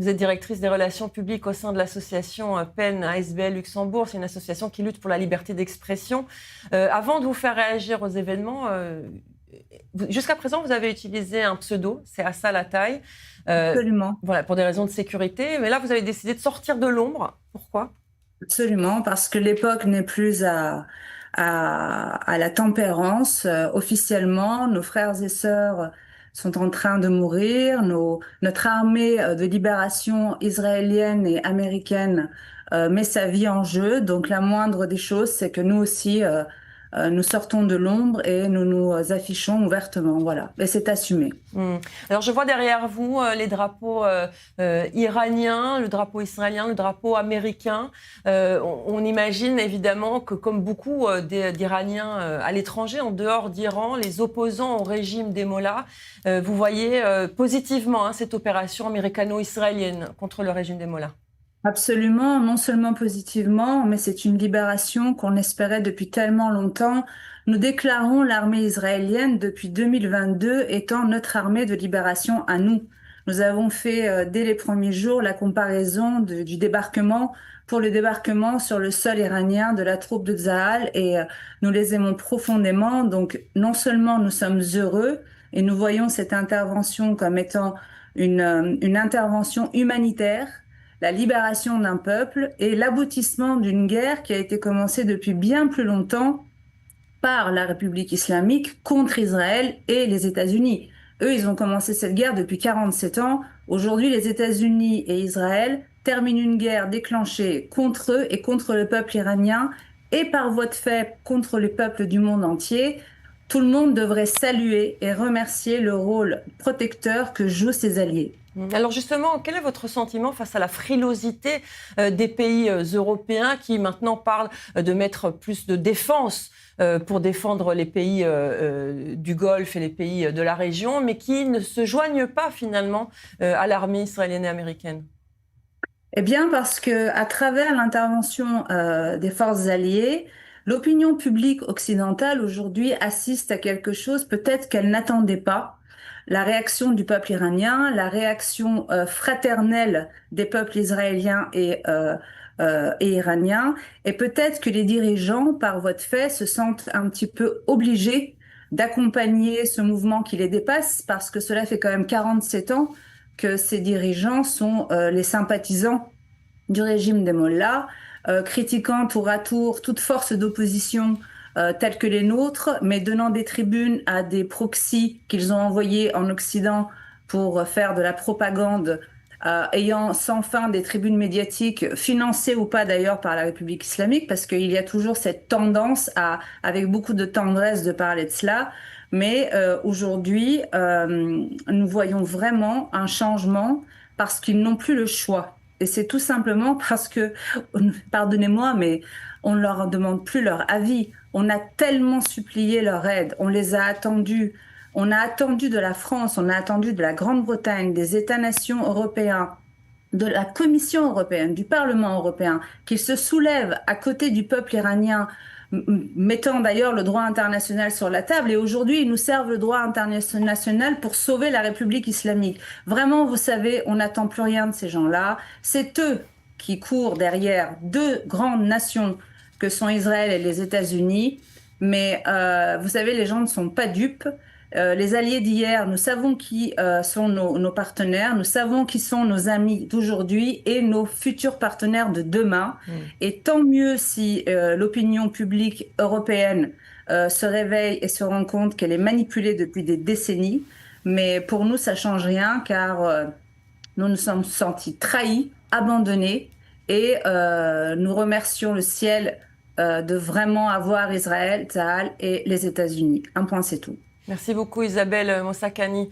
Vous êtes directrice des relations publiques au sein de l'association PEN ASBL Luxembourg. C'est une association qui lutte pour la liberté d'expression. Avant de vous faire réagir aux événements, jusqu'à présent, vous avez utilisé un pseudo, c'est Assa Lattaï. Absolument. Voilà, pour des raisons de sécurité. Mais là, vous avez décidé de sortir de l'ombre. Pourquoi? Absolument, parce que l'époque n'est plus à la tempérance. Officiellement, nos frères et sœurs sont en train de mourir. Notre armée de libération israélienne et américaine met sa vie en jeu. Donc la moindre des choses, c'est que nous aussi, nous sortons de l'ombre et nous nous affichons ouvertement. Voilà, et c'est assumé. Alors, je vois derrière vous les drapeaux iraniens, le drapeau israélien, le drapeau américain. On imagine évidemment que, comme beaucoup d'Iraniens à l'étranger, en dehors d'Iran, les opposants au régime des Mollahs, vous voyez positivement cette opération américano-israélienne contre le régime des Mollahs. Absolument, non seulement positivement, mais c'est une libération qu'on espérait depuis tellement longtemps. Nous déclarons l'armée israélienne depuis 2022 étant notre armée de libération à nous. Nous avons fait dès les premiers jours la comparaison du débarquement pour le débarquement sur le sol iranien de la troupe de Tsahal et nous les aimons profondément. Donc non seulement nous sommes heureux et nous voyons cette intervention comme étant une intervention humanitaire, la libération d'un peuple et l'aboutissement d'une guerre qui a été commencée depuis bien plus longtemps par la République islamique contre Israël et les États-Unis. Eux, ils ont commencé cette guerre depuis 47 ans. Aujourd'hui, les États-Unis et Israël terminent une guerre déclenchée contre eux et contre le peuple iranien et par voie de fait contre les peuples du monde entier. Tout le monde devrait saluer et remercier le rôle protecteur que jouent ses alliés. Alors justement, quel est votre sentiment face à la frilosité des pays européens qui maintenant parlent de mettre plus de défense pour défendre les pays du Golfe et les pays de la région, mais qui ne se joignent pas finalement à l'armée israélienne et américaine? Eh bien, parce que à travers l'intervention des forces alliées, l'opinion publique occidentale aujourd'hui assiste à quelque chose peut-être qu'elle n'attendait pas. La réaction du peuple iranien, la réaction fraternelle des peuples israéliens et iraniens, et peut-être que les dirigeants, par voie de fait, se sentent un petit peu obligés d'accompagner ce mouvement qui les dépasse, parce que cela fait quand même 47 ans que ces dirigeants sont les sympathisants du régime des Mollahs, critiquant tour à tour toute force d'opposition telles que les nôtres, mais donnant des tribunes à des proxys qu'ils ont envoyés en Occident pour faire de la propagande, ayant sans fin des tribunes médiatiques, financées ou pas d'ailleurs par la République islamique, parce qu'il y a toujours cette tendance à, avec beaucoup de tendresse, de parler de cela. Mais aujourd'hui, nous voyons vraiment un changement parce qu'ils n'ont plus le choix. Et c'est tout simplement parce que, pardonnez-moi, mais on ne leur demande plus leur avis. On a tellement supplié leur aide, on les a attendus. On a attendu de la France, on a attendu de la Grande-Bretagne, des États-nations européens, de la Commission européenne, du Parlement européen, qu'ils se soulèvent à côté du peuple iranien, mettant d'ailleurs le droit international sur la table. Et aujourd'hui, ils nous servent le droit international pour sauver la République islamique. Vraiment, vous savez, on n'attend plus rien de ces gens-là. C'est eux qui courent derrière deux grandes nations que sont Israël et les États-Unis. Mais vous savez, les gens ne sont pas dupes. Les alliés d'hier, nous savons qui sont nos partenaires, nous savons qui sont nos amis d'aujourd'hui et nos futurs partenaires de demain. Et tant mieux si l'opinion publique européenne se réveille et se rend compte qu'elle est manipulée depuis des décennies. Mais pour nous, ça change rien car nous nous sommes sentis trahis, abandonnés et nous remercions le ciel de vraiment avoir Israël, Tsahal et les États-Unis. Un point, c'est tout. Merci beaucoup Isabelle Mossakani.